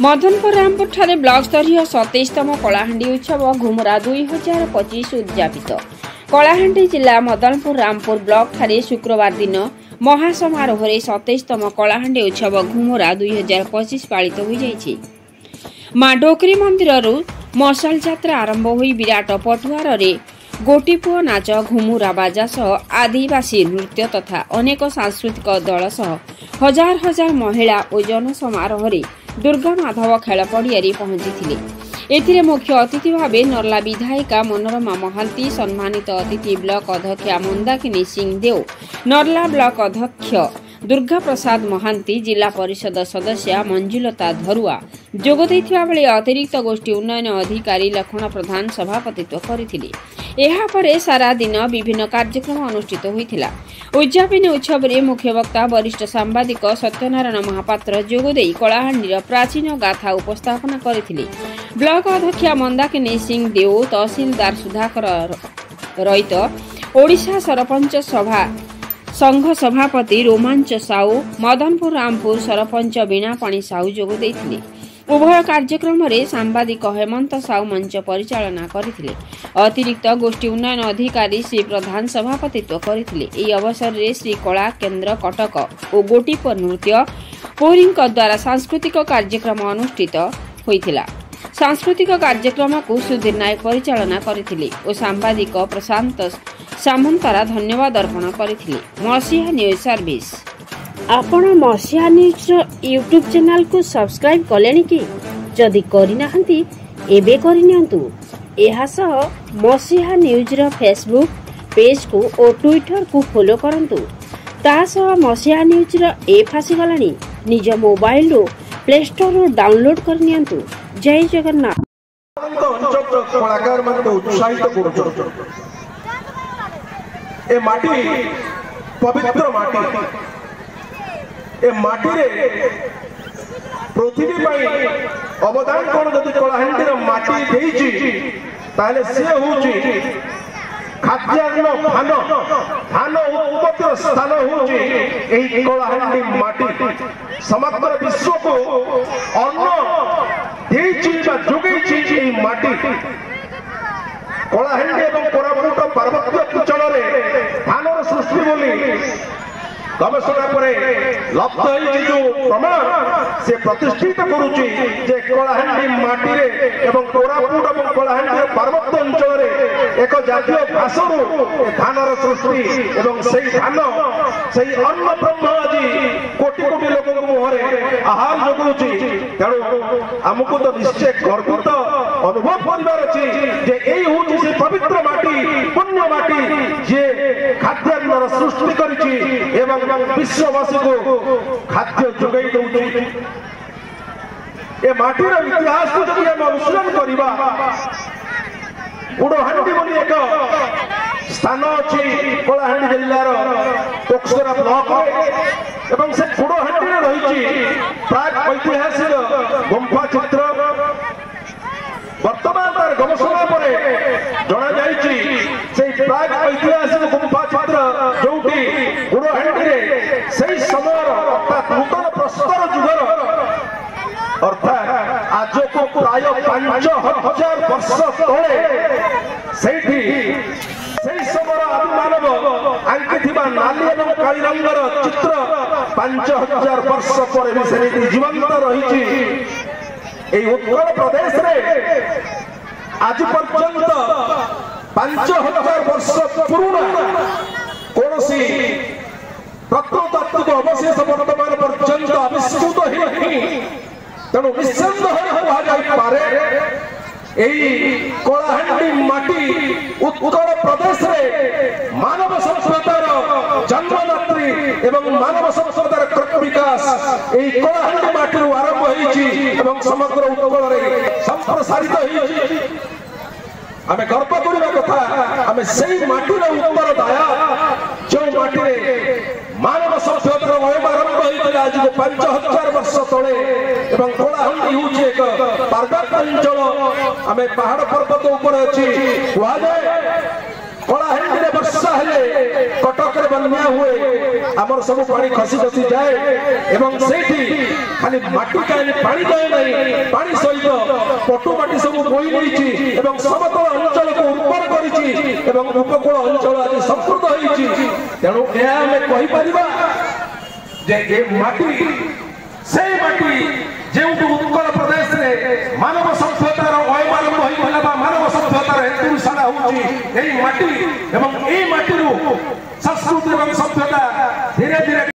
मदनपुर रामपुर ठारे ब्लॉक स्तरीय 27तम कलाहांडी उत्सव घुमुरा 2025 उद्यापित। कलाहांडी जिला मदनपुर रामपुर ब्लॉक ठारे शुक्रवार दिन महासमारोह 27तम कलाहांडी उत्सव घुमुरा 2025 पालित हो जाइछि। मां डोकरी मंदिररू मशाल यात्रा आरंभ होई विराट पटुआर रे गोटीपुओ नाच घुमुरा बाजा सह आदिवासी नृत्य तथा अनेक सांस्कृतिक दल सह हजार हजार महिला और जन समारोह रे दुर्गा माधव खेल पड़िया पहुंची। एथिरे मुख्य अतिथि भावे नर्ला विधायिका मनोरमा महांती, सम्मानित अतिथि ब्लॉक अध्यक्षा मंदाकिनी सिंहदेव, नर्ला ब्लॉक अध्यक्ष दुर्गा प्रसाद महांती, जिला परिषद सदस्य मंजुलता धरुआ जोग दैथिबा बेले अतिरिक्त गोष्ठी उन्नयन अधिकारी लक्ष्मण प्रधान सभापतित्व करथिले। एहा परे सारा दिन विभिन्न कार्यक्रम अनुष्ठित होइथिला। उद्यापन उत्सव रे मुख्य वक्ता वरिष्ठ सांबादिक सत्यनारायण महापात्र जोग देई कलाहांडीर प्राचीन गाथा उपस्थापन करथिले। ब्लॉक अध्यक्षा मंदाकिनी सिंहदेव, तहसीलदार सुधाकर रईत, ओडिशा सरपंच सभा संघ सभापति रोमांच साहू, मदनपुर रामपुर सरपंच बीणापाणी साहू जोग दैथिले। उभय कार्यक्रम रे सांबादिक हेमंत साहू मंच परिचालना करथिले। अतिरिक्त गोष्ठी उन्नयन अधिकारी श्री प्रधान सभापतित्व करथिले। एही अवसर रे श्री कला केन्द्र कटक और गोटीपुओ नृत्य पोरींक द्वारा सांस्कृतिक कार्यक्रम अनुष्ठित होइथिला। सांस्कृतिक कार्यक्रम को सुधीर नायक परिचालना करथिले और सांबादिक प्रशांत सामंतरा धन्यवाद अर्पण करथिले। मसीहा न्यूज सर्विस आपण मसीहा न्यूज यूट्यूब चैनल को सब्सक्राइब कलेनी कि जदि करिनाहंती एबे करिनियंतु। एहा सह मसीहा न्यूज रो फेसबुक पेज को और ट्विटर को फॉलो करंतु। ता सह मसीहा न्यूज रो ऐप आसी गलानी। निज मोबाइल रो प्ले स्टोर रो डाउनलोड करनियंतु। जय जगन्नाथ। कलाकार मन को उत्साहित करू। ए माटी पवित्र माटी, ए माटी रे पृथ्वी पाई अवदान कोन जदि कलाहांडी रे माटी देइछि ताले से होउछि खाद्यान्न धान उत्पत्तिर स्थान होउछि एही कलाहांडी माटी। समग्र विश्व को अन्न देइछि बा जोगैछि एही माटी। कलाहांडी एवं कोरापुट पार्वत्य अंचल में धानर सृष्टि बोली गवेषणा परे लब्ध होइछि जो प्रमाण से प्रतिष्ठित करुछि जे कलाहांडी माटी रे एवं कोरापुट एवं कलाहांडी पार्वत्य अंचल रे एक जातीय भाषारू धानर सृष्टि एवं सेही धान सेही अन्न ब्रह्म आज कोटि कोटि लोक मुहरे आहार जोगुछि। तेणु आमको तो निश्चय गर्वित अनुभव करिबार अछि जे एही होछि से पवित्र माटी, पुण्य माटी जे खाद्यान्नर सृष्टि करिछि एवं विश्ववासी को खाद्य जोगाई दउछि। ए माटीर इतिहास को जदि हम अनुसरण करिबा, उड़हांडी बोली एक स्थान अछि कलाहांडी जिल्लार कोकसरा ब्लॉक एवं से उड़हांडी रे रहिछि प्राग ऐतिहासिक गुंफा चित्र। वर्तमान तार गवेषणा परे जना जाइछि से प्राग ऐतिहासिक गुंफा चित्र जोटी उड़हांडी रे सेही समय अर्थात नूतन प्रस्तर जुगर अर्थात आज को प्राय 5000 वर्ष तले सेही समय आदिमानव आंकिथिबा नाली एवं काली रंगर चित्र 5000 वर्ष पर भी सेही जीवंत रहिछि। एही उत्कल प्रदेश रे आज पर्यंत 5000 वर्ष पुराना कोनोसी प्रत्नतात्विक अवशेष वर्तमान पर्यंत आविष्कृत होइनाही। तेणु निस्संदेह कहा जाई पारे एही कलाहांडी माटी उत्कल प्रदेश रे मानव सभ्यतार जन्मदात्री एवं मानव सभ्यतार क्रम विकास एही कलाहांडी माटी आरंभ होइछि एवं समग्र उत्कल रे संप्रसारित होइछि। आमे गर्व करिबा कथा आमे सेही माटीर उत्तर दाया जो माटी रे मानव सभ्यतार आरंभ होइଥିଲା आज 5000 वर्ष तले एवं कलाहांडी होछि एक पार्वत्य अंचल। आमे पहाड़ पर्वत ऊपर अछि कहा जाय कलाहांडी वर्षा हेले कटक रे बन्या हुए हमर सब पानी खसी खसी जाए एवं सेठी खाली माटी काहे पानी जाए नहीं पानी सहित पटु माटी सब बोई नैछि एवं समतल अंचल को उर्वर करिछि एवं उपकूल अंचल आज समृद्ध होइछि तेणु ए हमें कहि परिबा जे ए माटी से माटी जेउटु उत्कल प्रदेश रे मानव सभ्यतार अयमारंभ होइला बा मानव सभ्यतार हेतुसारा होउछि एई माटी एवं एई माटी संस्कृति एवं सभ्यता धीरे धीरे